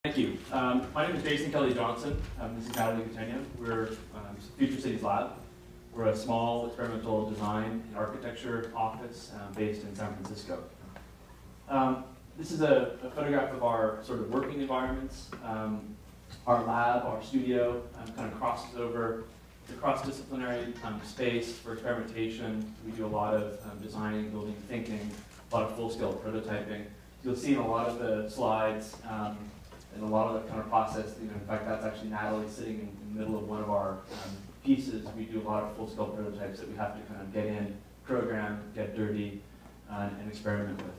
Thank you. My name is Jason Kelly Johnson. This is Nataly Gattegno. We're Future Cities Lab. We're a small experimental design and architecture office based in San Francisco. This is a photograph of our sort of working environments. Our lab, our studio, kind of crosses over. It's a cross-disciplinary space for experimentation. We do a lot of designing, building, thinking, a lot of full-scale prototyping. You'll see in a lot of the slides and a lot of the kind of process, in fact, that's actually Nataly sitting in the middle of one of our pieces. We do a lot of full-scale prototypes that we have to kind of get in, program, get dirty, and experiment with.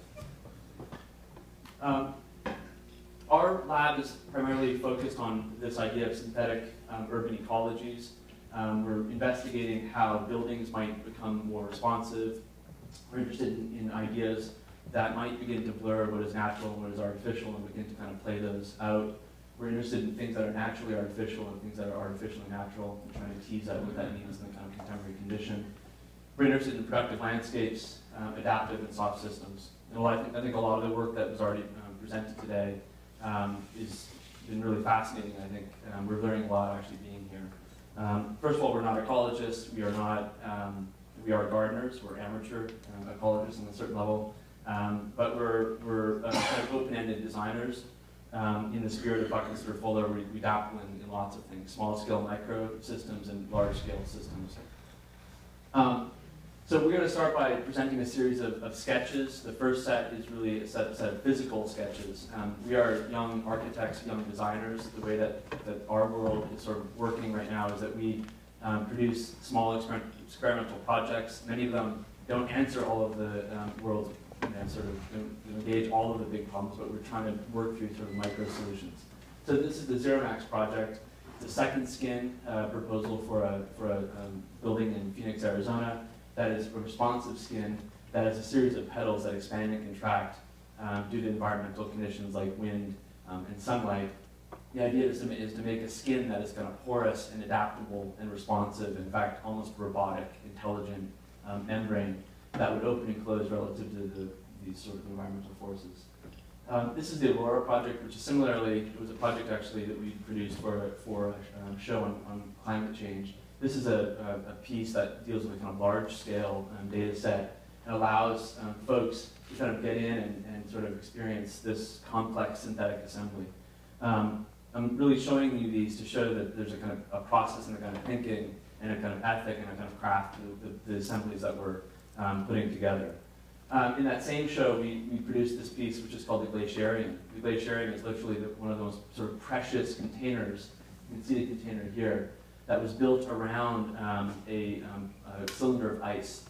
Our lab is primarily focused on this idea of synthetic urban ecologies. We're investigating how buildings might become more responsive. We're interested in ideas that might begin to blur what is natural and what is artificial and begin to kind of play those out. We're interested in things that are naturally artificial and things that are artificially natural, and trying to tease out what that means in the kind of contemporary condition. We're interested in productive landscapes, adaptive and soft systems. And I think a lot of the work that was already presented today has been really fascinating. I think we're learning a lot actually being here. First of all, we're not ecologists. We are not. We are gardeners. We're amateur ecologists on a certain level. But we're kind of open-ended designers in the spirit of Buckminster Fuller. We dabble in lots of things, small-scale micro systems and large-scale systems. So we're going to start by presenting a series of sketches. The first set is really a set of physical sketches. We are young architects, young designers. The way that our world is sort of working right now is that we produce small experimental projects. Many of them don't answer all of the world's sort of engage all of the big problems, but we're trying to work through sort of micro solutions. So this is the Zero Max project. It's a second skin proposal for a building in Phoenix, Arizona. That is a responsive skin that has a series of petals that expand and contract due to environmental conditions like wind and sunlight. The idea is to make a skin that is kind of porous and adaptable and responsive, in fact, almost robotic, intelligent membrane that would open and close relative to these sort of environmental forces. This is the Aurora project, which is similarly, it was a project actually that we produced for a show on climate change. This is a piece that deals with a kind of large-scale data set and allows folks to kind of get in and sort of experience this complex synthetic assembly. I'm really showing you these to show that there's a kind of a process and a kind of thinking and a kind of ethic and a kind of craft to the assemblies that we're putting together. In that same show, we produced this piece which is called the Glaciarium. The Glaciarium is literally one of the most sort of precious containers. You can see the container here that was built around a cylinder of ice.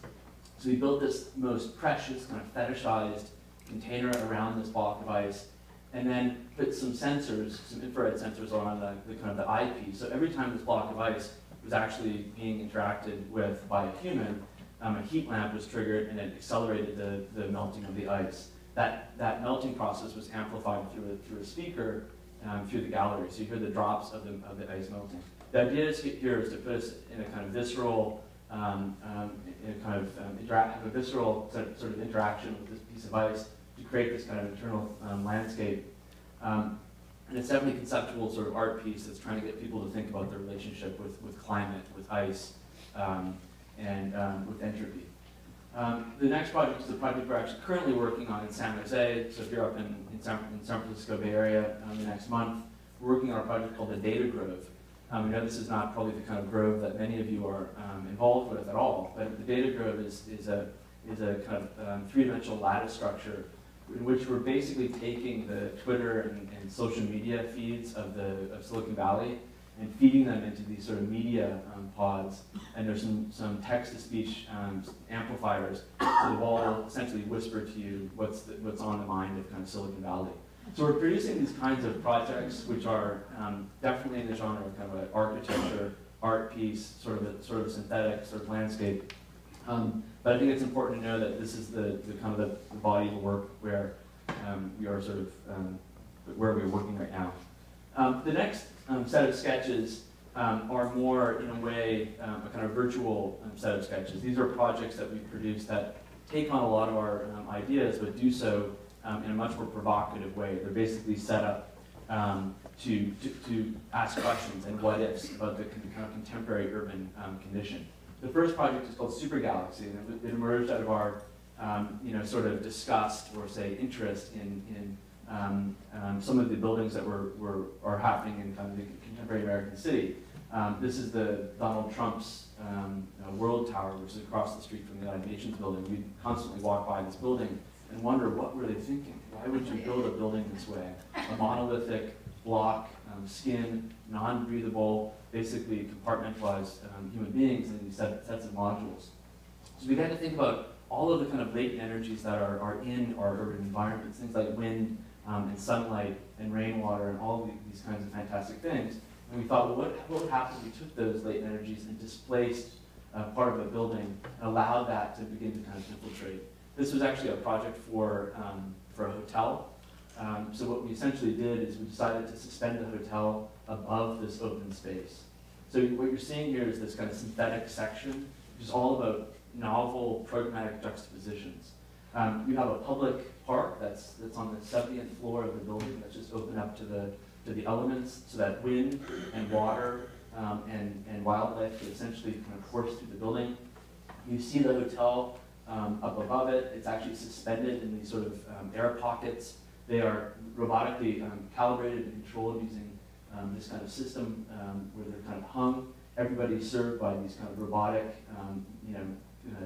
So we built this most precious kind of fetishized container around this block of ice, and then put some sensors, some infrared sensors on the kind of the eyepiece. So every time this block of ice was actually being interacted with by a human, a heat lamp was triggered and it accelerated the melting of the ice. That melting process was amplified through a speaker through the gallery. So you hear the drops of the ice melting. The idea here is to put us in a kind of visceral, have a visceral sort of interaction with this piece of ice to create this kind of internal landscape. And it's definitely a conceptual sort of art piece that's trying to get people to think about their relationship with climate, with ice, and with entropy. The next project is the project we're actually currently working on in San Jose. So if you're up in San Francisco Bay Area the next month, we're working on a project called the Data Grove. We know this is not probably the kind of grove that many of you are involved with at all, but the Data Grove is a kind of three-dimensional lattice structure in which we're basically taking the Twitter and social media feeds of Silicon Valley and feeding them into these sort of media pods, and there's some text-to-speech amplifiers that will all essentially whisper to you what's on the mind of kind of Silicon Valley. So we're producing these kinds of projects which are definitely in the genre of kind of an architecture, art piece, sort of a synthetic sort of landscape. But I think it's important to know that this is the kind of the body of work where we are sort of where we're working right now. The next set of sketches are more, in a way, a kind of virtual set of sketches. These are projects that we produce that take on a lot of our ideas, but do so in a much more provocative way. They're basically set up to ask questions and what ifs about the kind of contemporary urban condition. The first project is called Super Galaxy, and it emerged out of our sort of disgust or say interest in some of the buildings that are happening in kind of the contemporary American city. This is the Donald Trump's World Tower, which is across the street from the United Nations building. We constantly walk by this building and wonder, what were they thinking? Why would you build a building this way? A monolithic block, skin, non-breathable, basically compartmentalized human beings in these sets of modules. So we got to think about all of the kind of latent energies that are in our urban environments, things like wind and sunlight and rainwater and all of these kinds of fantastic things. And we thought, well, what would happen if we took those latent energies and displaced part of a building and allowed that to begin to kind of infiltrate? This was actually a project for a hotel. So what we essentially did is we decided to suspend the hotel above this open space. So what you're seeing here is this kind of synthetic section, which is all about novel programmatic juxtapositions. You have a public park that's on the 70th floor of the building that's just open up to the elements, so that wind and water and wildlife could essentially kind of course through the building. You see the hotel up above it. It's actually suspended in these sort of air pockets. They are robotically calibrated and controlled using this kind of system where they're kind of hung. Everybody's served by these kind of robotic,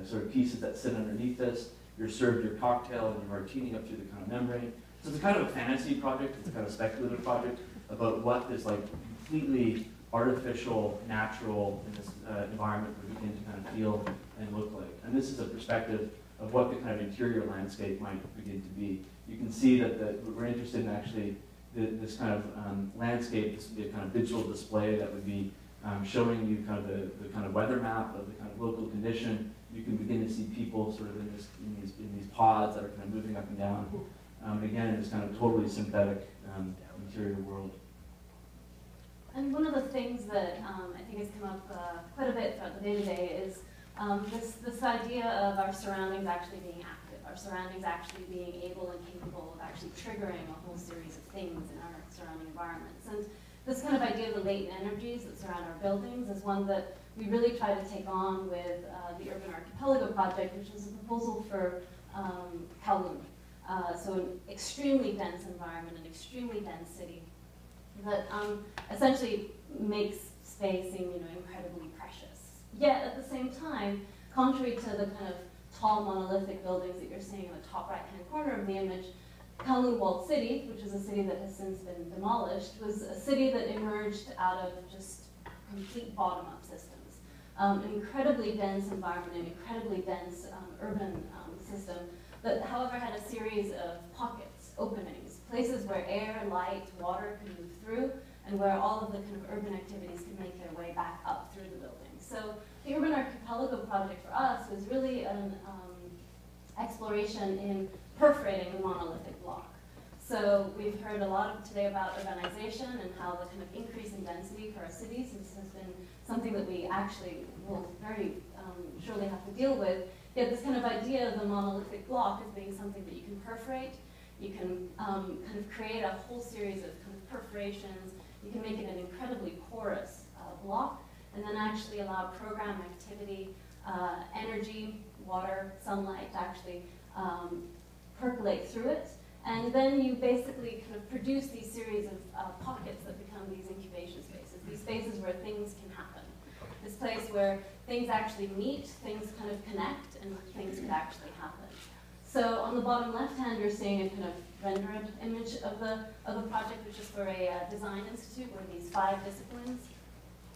sort of pieces that sit underneath this. You're served your cocktail and your martini up through the kind of membrane. So it's a kind of a fantasy project. It's a kind of speculative project about what this like completely artificial, natural in this environment would begin to kind of feel and look like. And this is a perspective of what the kind of interior landscape might begin to be. You can see that we're interested in actually this kind of landscape. This would be a kind of digital display that would be showing you kind of the kind of weather map of the kind of local condition. You can begin to see people sort of in these pods that are kind of moving up and down. Again, in this kind of totally synthetic interior world. And one of the things that I think has come up quite a bit throughout the day-to-day is this idea of our surroundings actually being active, our surroundings actually being able and capable of actually triggering a whole series of things in our surrounding environments. And this kind of idea of the latent energies that surround our buildings is one that we really try to take on with the Urban Archipelago project, which is a proposal for Kowloon. So an extremely dense environment, an extremely dense city that essentially makes space seem incredibly precious. Yet at the same time, contrary to the kind of tall monolithic buildings that you're seeing in the top right-hand corner of the image, Kowloon Walled City, which is a city that has since been demolished, was a city that emerged out of just complete bottom-up systems. An incredibly dense environment, an incredibly dense urban system that, however, had a series of pockets, openings, places where air, light, water could move through, and where all of the kind of urban activities could make their way back up through the building. So the Urban Archipelago project for us was really an exploration in perforating the monolithic block. So we've heard a lot today about urbanization and how the kind of increase in density for our cities has been something that we actually will very surely have to deal with. Yet this kind of idea of the monolithic block as being something that you can perforate, you can kind of create a whole series of kind of perforations, you can make it an incredibly porous block, and then actually allow program activity, energy, water, sunlight to actually percolate through it. And then you basically kind of produce these series of pockets that become these incubation spaces, these spaces where things can happen. This place where things actually meet, things kind of connect, and things could actually happen. So on the bottom left hand, you're seeing a kind of rendered image of the project, which is for a design institute where these 5 disciplines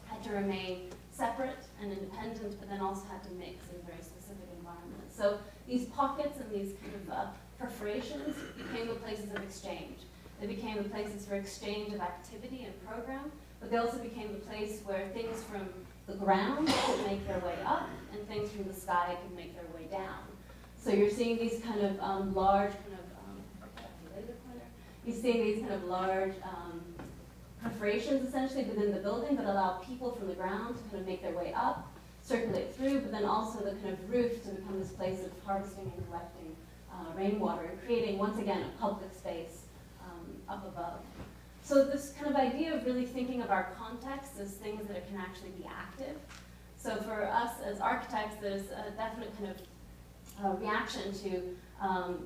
had to remain separate and independent, but then also had to mix in very specific environments. So these pockets and these kind of perforations became the places of exchange. They became the places for exchange of activity and program, but they also became the place where things from the ground could make their way up and things from the sky could make their way down. So you're seeing these kind of large kind of, you're seeing these kind of large perforations essentially within the building that allow people from the ground to kind of make their way up, circulate through, but then also the kind of roof to become this place of harvesting and collecting rainwater and creating, once again, a public space up above. So this kind of idea of really thinking of our context as things that can actually be active. So for us as architects, there's a definite kind of reaction to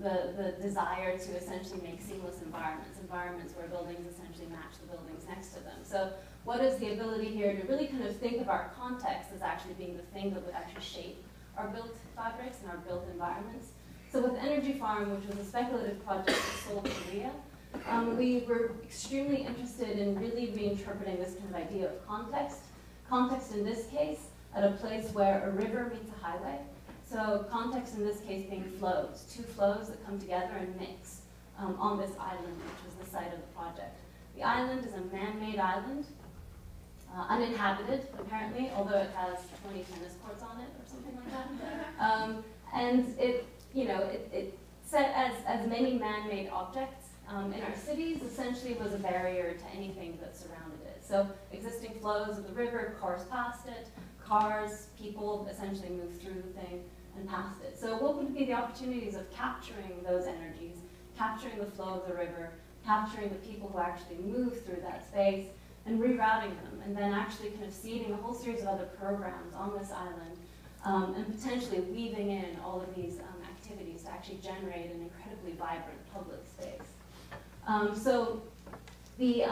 the desire to essentially make seamless environments where buildings essentially match the buildings next to them. So what is the ability here to really kind of think of our context as actually being the thing that would actually shape our built fabrics and our built environments? So with Energy Farm, which was a speculative project that sold Korea, we were extremely interested in really reinterpreting this kind of idea of context. Context in this case at a place where a river meets a highway. So context in this case being flows, two flows that come together and mix on this island, which was the site of the project. The island is a man-made island, uninhabited apparently, although it has 20 tennis courts on it or something like that. And it, it set as many man-made objects in our cities essentially was a barrier to anything that surrounded it. So existing flows of the river coursed past it, cars, people essentially moved through the thing and past it. So what would be the opportunities of capturing those energies, capturing the flow of the river, capturing the people who actually move through that space, and rerouting them, and then actually kind of seeding a whole series of other programs on this island, and potentially weaving in all of these activities to actually generate an incredibly vibrant public space. So the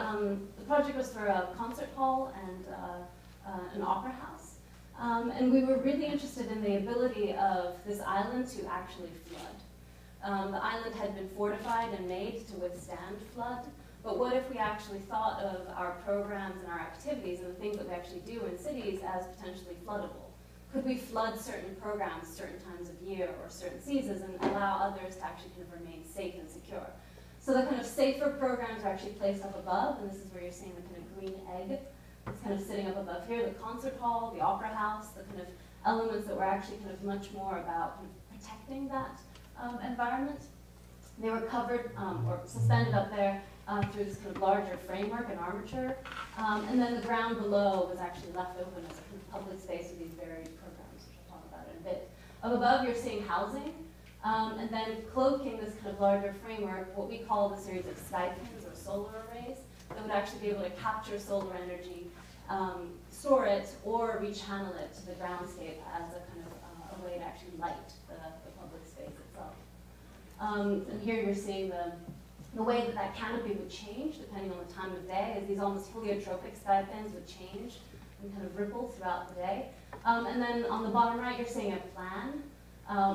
project was for a concert hall and an opera house. And we were really interested in the ability of this island to actually flood. The island had been fortified and made to withstand flood, but what if we actually thought of our programs and our activities and the things that we actually do in cities as potentially floodable? Could we flood certain programs certain times of year or certain seasons and allow others to actually kind of remain safe and secure? So the kind of safer programs are actually placed up above, and this is where you're seeing the kind of green egg. It's kind of sitting up above here, the concert hall, the opera house, the kind of elements that were actually kind of much more about kind of protecting that environment. They were covered or suspended up there through this kind of larger framework and armature. And then the ground below was actually left open as a kind of public space with these varied programs, which I'll talk about in a bit. Up above, you're seeing housing. And then cloaking this kind of larger framework, what we call the series of sky pins or solar arrays that would actually be able to capture solar energy, store it, or rechannel it to the groundscape as a kind of a way to actually light the public space itself. And here you're seeing the way that that canopy would change depending on the time of day, as these almost heliotropic sky pins would change and kind of ripple throughout the day. And then on the bottom right, you're seeing a plan.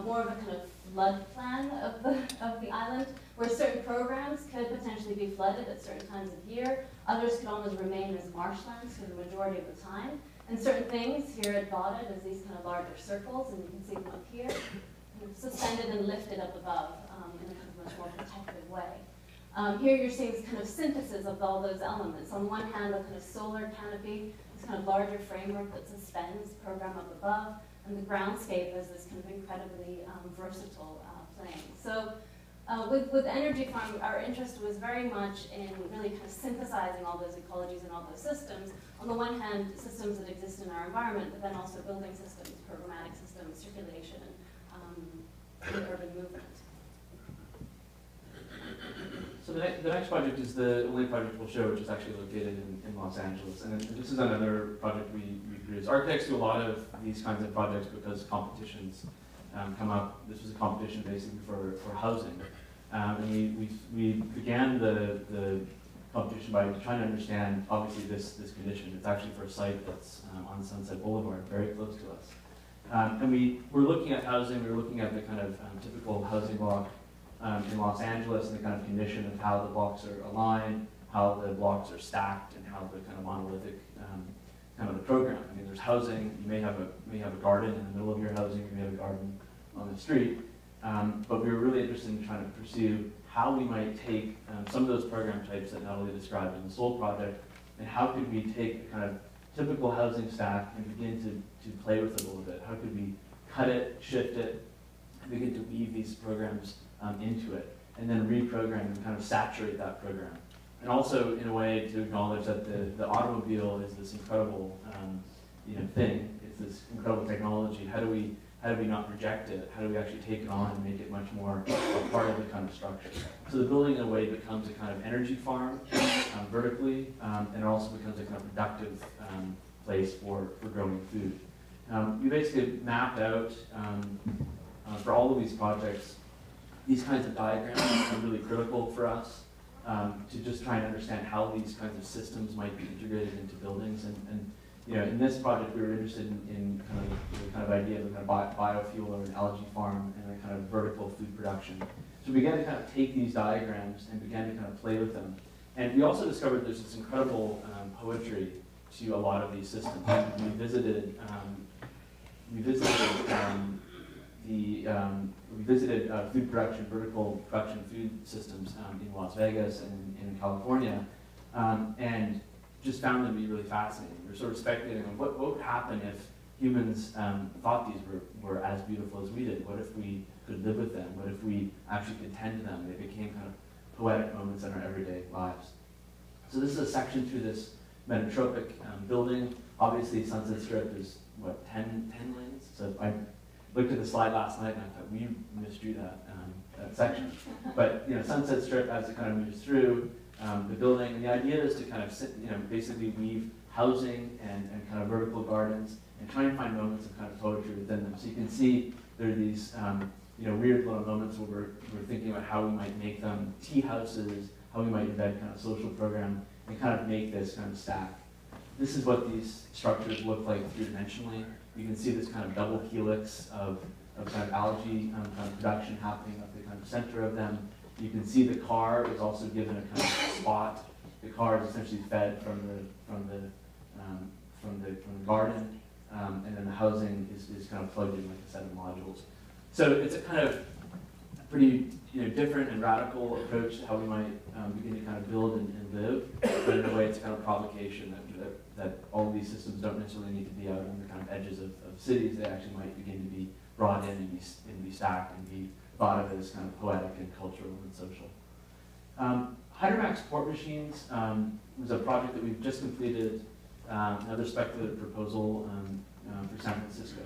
More of a kind of flood plan of the island, where certain programs could potentially be flooded at certain times of year. Others could almost remain as marshlands for the majority of the time. And certain things here are dotted as these kind of larger circles, and you can see them up here, kind of suspended and lifted up above in a kind of much more protective way. Here you're seeing this kind of synthesis of all those elements. On one hand, the kind of solar canopy, this kind of larger framework that suspends program up above, and the groundscape is this kind of incredibly versatile plane. So with Energy Farm, our interest was very much in really kind of synthesizing all those ecologies and all those systems. On the one hand, systems that exist in our environment, but then also building systems, programmatic systems, circulation, and urban movement. So the next project is the only project we'll show, which is actually located in Los Angeles. And this is another project we produce. Architects do a lot of these kinds of projects because competitions come up. This was a competition basically for housing. And we began the competition by trying to understand, obviously, this condition. It's actually for a site that's on Sunset Boulevard, very close to us. And we were looking at housing. We were looking at the kind of typical housing block in Los Angeles and the kind of condition of how the blocks are aligned, how the blocks are stacked, and how the kind of monolithic kind of the program. I mean, there's housing. You may have a garden in the middle of your housing. You may have a garden on the street. But we were really interested in trying to pursue how we might take some of those program types that Nataly described in the Soul project, and how could we take the kind of typical housing stack and begin to play with it a little bit. How could we cut it, shift it, and begin to weave these programs into it, and then reprogram and kind of saturate that program. And also, in a way, to acknowledge that the automobile is this incredible thing. It's this incredible technology. How do we how do we not reject it? How do we actually take it on and make it much more a part of the kind of structure? So the building in a way becomes a kind of energy farm vertically, and also becomes a kind of productive place for growing food. We basically mapped out, for all of these projects, these kinds of diagrams are really critical for us to just try and understand how these kinds of systems might be integrated into buildings. And you know, in this project, we were interested in the kind of idea of a kind of biofuel or an algae farm and a kind of vertical food production. So we began to kind of take these diagrams and began to kind of play with them. And we also discovered there's this incredible poetry to a lot of these systems. We visited food production, vertical production food systems in Las Vegas and in California, and just found them to be really fascinating. We're sort of speculating on what would happen if humans thought these were as beautiful as we did. What if we could live with them? What if we actually could tend to them? They became kind of poetic moments in our everyday lives. So this is a section through this metatropic building. Obviously, Sunset Strip is, what, 10 lanes? So I looked at the slide last night and I thought, we misdrew that section. But you know, Sunset Strip, as it kind of moves through the building, and the idea is to kind of basically weave housing and kind of vertical gardens and try and find moments of kind of poetry within them. So you can see there are these weird little moments where we're thinking about how we might make them tea houses, how we might embed kind of social program, and kind of make this kind of stack. This is what these structures look like three-dimensionally. You can see this kind of double helix of kind of algae kind of production happening at the kind of center of them. You can see the car is also given a kind of spot. The car is essentially fed from the garden, and then the housing is kind of plugged in like a set of modules. So it's a kind of pretty different and radical approach to how we might begin to kind of build and live, but in a way it's kind of provocation that all of these systems don't necessarily need to be out on the kind of edges of cities. They actually might begin to be brought in and be stacked and be thought of as kind of poetic and cultural and social. Hydra port machines was a project that we've just completed, another speculative proposal for San Francisco.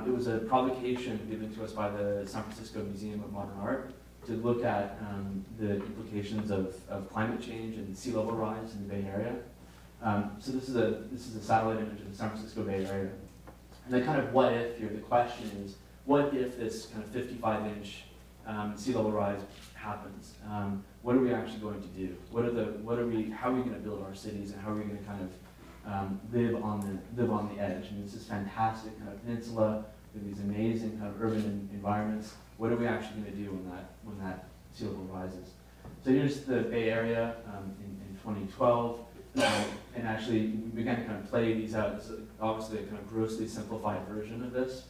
It was a provocation given to us by the San Francisco Museum of Modern Art to look at the implications of climate change and sea level rise in the Bay Area. So this is a satellite image of the San Francisco Bay Area. And the kind of what if here, the question is, what if this kind of 55-inch sea level rise happens? What are we actually going to do? How are we going to build our cities, and how are we going to kind of live on the edge? And this is fantastic kind of peninsula with these amazing kind of urban environments. What are we actually going to do when that sea level rises? So here's the Bay Area in 2012. And actually, we began to kind of play these out. It's obviously a kind of grossly simplified version of this,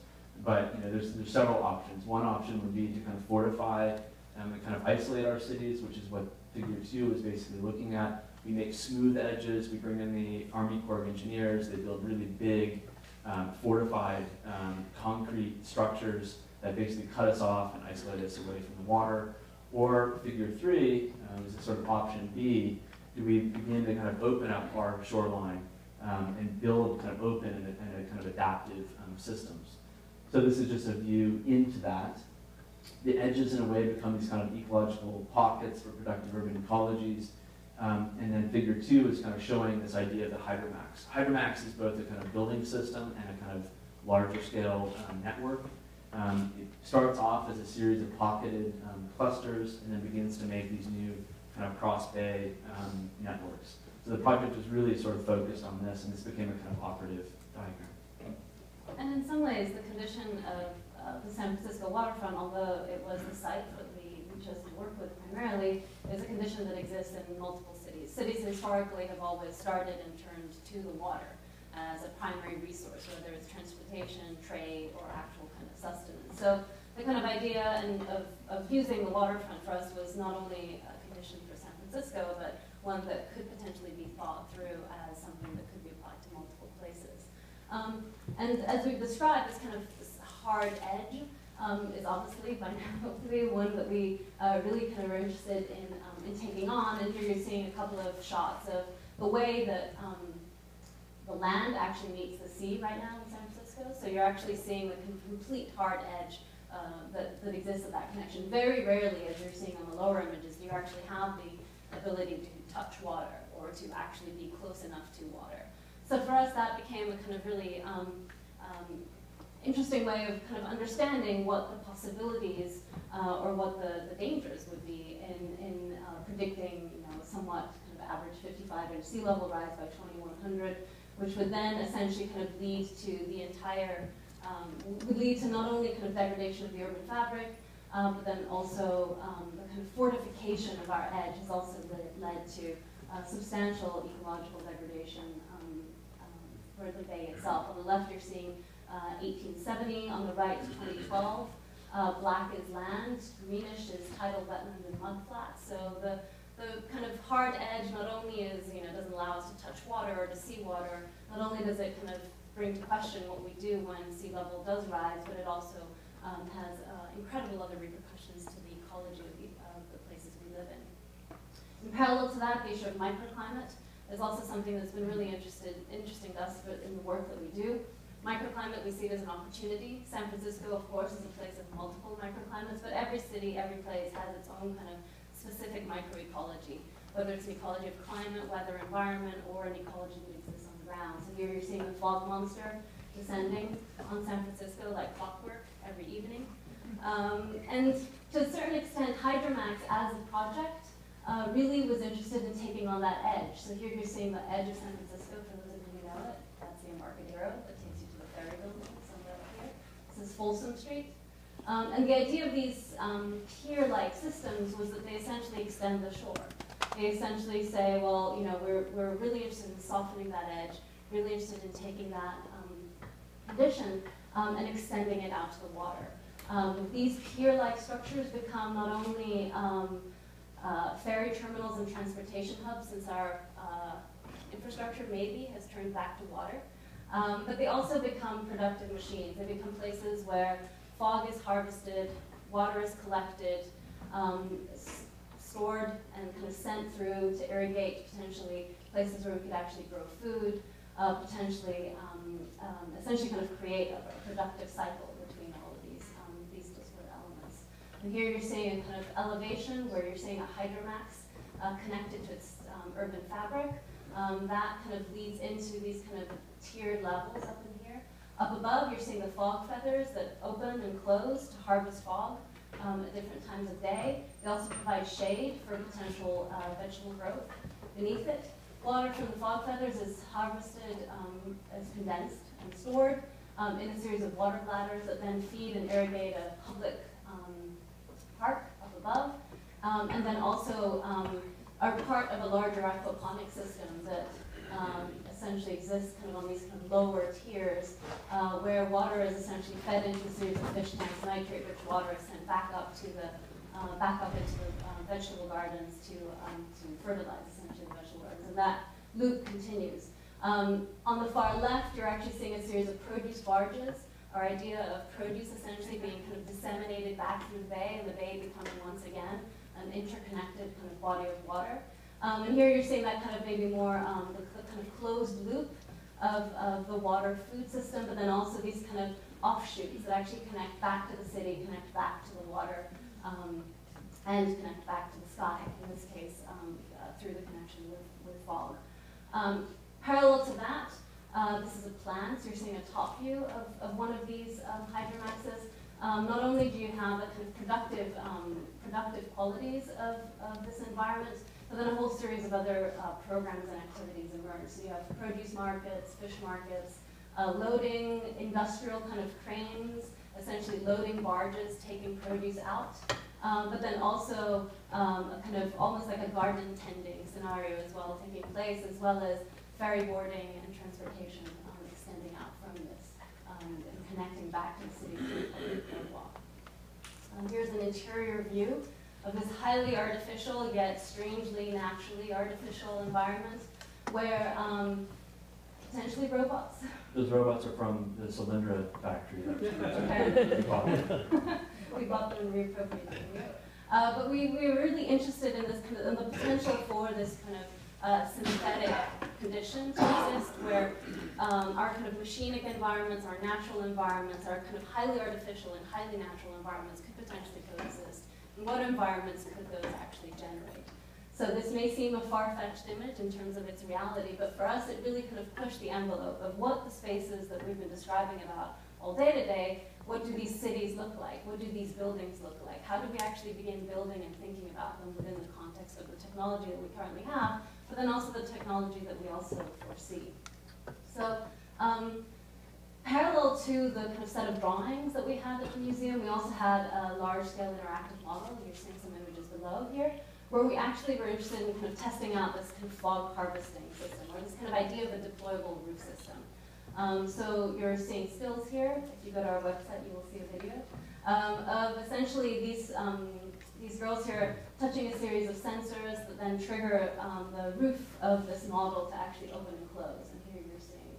but there's several options. One option would be to kind of fortify and kind of isolate our cities, which is what Figure 2 is basically looking at. We make smooth edges. We bring in the Army Corps of Engineers. They build really big, fortified concrete structures that basically cut us off and isolate us away from the water. Or Figure 3 is a sort of option B. Do we begin to kind of open up our shoreline and build kind of open and kind of adaptive systems? So this is just a view into that. The edges, in a way, become these kind of ecological pockets for productive urban ecologies. And then Figure 2 is kind of showing this idea of the Hydra. Hydra is both a kind of building system and a kind of larger scale network. It starts off as a series of pocketed clusters and then begins to make these new kind of cross-bay networks. So the project was really sort of focused on this, and this became a kind of operative diagram. And in some ways, the condition of the San Francisco waterfront, although it was the site that we chose to work with primarily, is a condition that exists in multiple cities. Cities historically have always started and turned to the water as a primary resource, whether it's transportation, trade, or actual kind of sustenance. So the kind of idea of using the waterfront for us was not only a condition for San Francisco, but one that could potentially be thought through as something that could be applied to multiple places. And as we've described, this kind of hard edge is obviously, by now, hopefully one that we really kind of are interested in taking on. And here you're seeing a couple of shots of the way that the land actually meets the sea right now in San Francisco. Francisco. So you're actually seeing the complete hard edge that exists at that connection. Very rarely, as you're seeing on the lower images, do you actually have the ability to touch water or to actually be close enough to water. So for us, that became a kind of really interesting way of kind of understanding what the possibilities or what the dangers would be in predicting, a somewhat kind of average 55-inch sea level rise by 2100, which would then essentially kind of lead to the entire, would lead to not only kind of degradation of the urban fabric, but then also the kind of fortification of our edge has also led to substantial ecological degradation for the bay itself. On the left, you're seeing 1870. On the right, 2012. Black is land. Greenish is tidal wetland and mudflats. So the kind of hard edge not only is, doesn't allow us to touch water or to see water, not only does it kind of bring to question what we do when sea level does rise, but it also has incredible other repercussions to the ecology of the places we live in. In parallel to that, the issue of microclimate is also something that's been really interesting to us in the work that we do. Microclimate, we see it as an opportunity. San Francisco, of course, is a place of multiple microclimates, but every city, every place has its own kind of specific microecology, whether it's an ecology of climate, weather, environment, or an ecology that exists on the ground. So here you're seeing the fog monster descending on San Francisco like clockwork every evening. And to a certain extent, Hydra as a project really was interested in taking on that edge. So here you're seeing the edge of San Francisco, for those of you who know it. That's the Embarcadero that takes you to the ferry building, somewhere up here. This is Folsom Street. And the idea of these pier-like systems was that they essentially extend the shore. They essentially say, well, we're really interested in softening that edge, really interested in taking that condition and extending it out to the water. These pier-like structures become not only ferry terminals and transportation hubs, since our infrastructure maybe has turned back to water, but they also become productive machines. They become places where fog is harvested, water is collected, stored and kind of sent through to irrigate potentially places where we could actually grow food, potentially essentially kind of create a productive cycle between all of these disparate elements. And here you're seeing a kind of elevation where you're seeing a hydromax connected to its urban fabric. That kind of leads into these kind of tiered levels up in here. Up above, you're seeing the fog feathers that open and close to harvest fog at different times of day. They also provide shade for potential vegetable growth. Beneath it, water from the fog feathers is harvested, as condensed and stored in a series of water bladders that then feed and irrigate a public park up above, and then also are part of a larger aquaponic system that essentially exists kind of on these kind of lower tiers, where water is essentially fed into a series of fish tanks. Nitrate-rich water is sent back up into the vegetable gardens to fertilize essentially the vegetable gardens, and that loop continues. On the far left, you're actually seeing a series of produce barges. Our idea of produce essentially being kind of disseminated back through the bay, and the bay becoming once again an interconnected kind of body of water. And here you're seeing that kind of maybe more the kind of closed loop of the water food system, but then also these kind of offshoots that actually connect back to the city, connect back to the water, and connect back to the sky, in this case, through the connection with fog. Parallel to that, this is a plan, so you're seeing a top view of one of these hydromaxes. Not only do you have the kind of productive qualities of this environment, but then a whole series of other programs and activities emerge. So you have produce markets, fish markets, loading, industrial kind of cranes, essentially loading barges, taking produce out, but then also a kind of almost like a garden tending scenario as well taking place, as well as ferry boarding and transportation extending out from this and connecting back to the city through the public boardwalk. Here's an interior view of this highly artificial yet strangely naturally artificial environment where potentially robots. Those robots are from the Cylindra factory. We bought them and reappropriated them. But we were really interested in this kind of, in the potential for this kind synthetic condition to exist, where our kind of machinic environments, our natural environments, our kind of highly artificial and highly natural environments could potentially coexist. And what environments could those actually generate? So this may seem a far-fetched image in terms of its reality, but for us it really could have pushed the envelope of what the spaces that we've been describing about all day today, what do these cities look like? What do these buildings look like? How do we actually begin building and thinking about them within the context of the technology that we currently have, but then also the technology that we also foresee? So parallel to the kind of set of drawings that we had at the museum, we also had a large-scale interactive model. You're seeing some images below here, where we actually were interested in kind of testing out this kind of fog harvesting system, or this kind of idea of a deployable roof system. So you're seeing stills here. If you go to our website, you will see a video of essentially these girls here touching a series of sensors that then trigger the roof of this model to actually open and close. And here you're seeing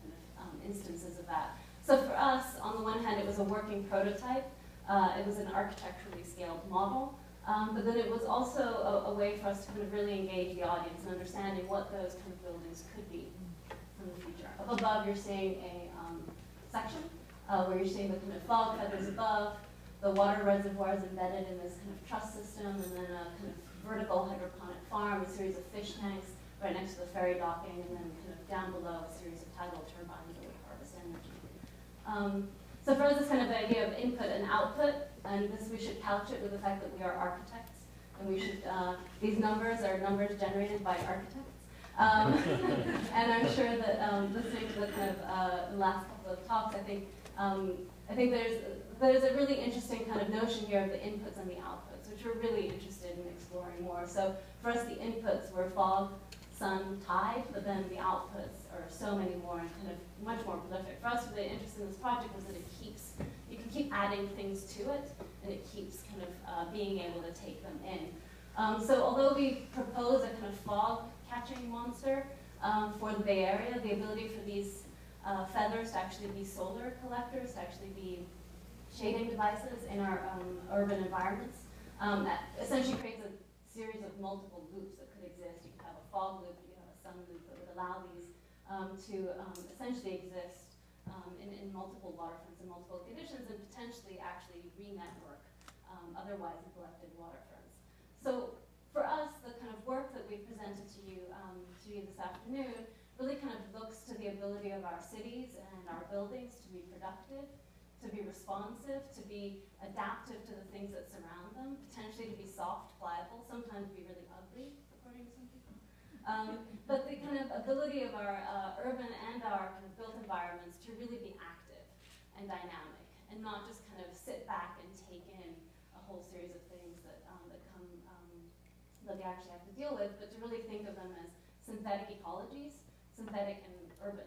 kind of, instances of that. So for us, on the one hand, it was a working prototype. It was an architecturally scaled model. But then it was also a way for us to kind of really engage the audience in understanding what those kind of buildings could be in the future. Up above, you're seeing a section where you're seeing the kind of fog feathers above, the water reservoirs embedded in this kind of truss system, and then a kind of vertical hydroponic farm, a series of fish tanks right next to the ferry docking, and then kind of down below a series of tidal turbines that would harvest energy. So for us, it's kind of the idea of input and output, and this we should couch it with the fact that we are architects, and we should, these numbers are numbers generated by architects. And I'm sure that listening to the kind of the last couple of talks, I think there's a really interesting kind of notion here of the inputs and the outputs, which we're really interested in exploring more. So for us, the inputs were fog, sun, tide, but then the outputs are so many more and kind of much more prolific. For us, the interest in this project was that you can keep adding things to it, and it keeps kind of being able to take them in. So although we propose a kind of fog-catching monster for the Bay Area, the ability for these feathers to actually be solar collectors, to actually be shading devices in our urban environments, essentially creates a series of multiple loops that could exist. You could have a fog loop, you could have a sun loop that would allow these to essentially exist in multiple waterfronts and multiple conditions, and potentially actually re-network otherwise neglected waterfronts. So for us, the kind of work that we presented to you this afternoon really kind of looks to the ability of our cities and our buildings to be productive, to be responsive, to be adaptive to the things that surround them, potentially to be soft, pliable, sometimes be really ugly, according to some people. But the kind of ability of our urban and our kind of built environments to really be active and dynamic, and not just kind of sit back and take in a whole series of things that that they actually have to deal with, but to really think of them as synthetic ecologies, synthetic and urban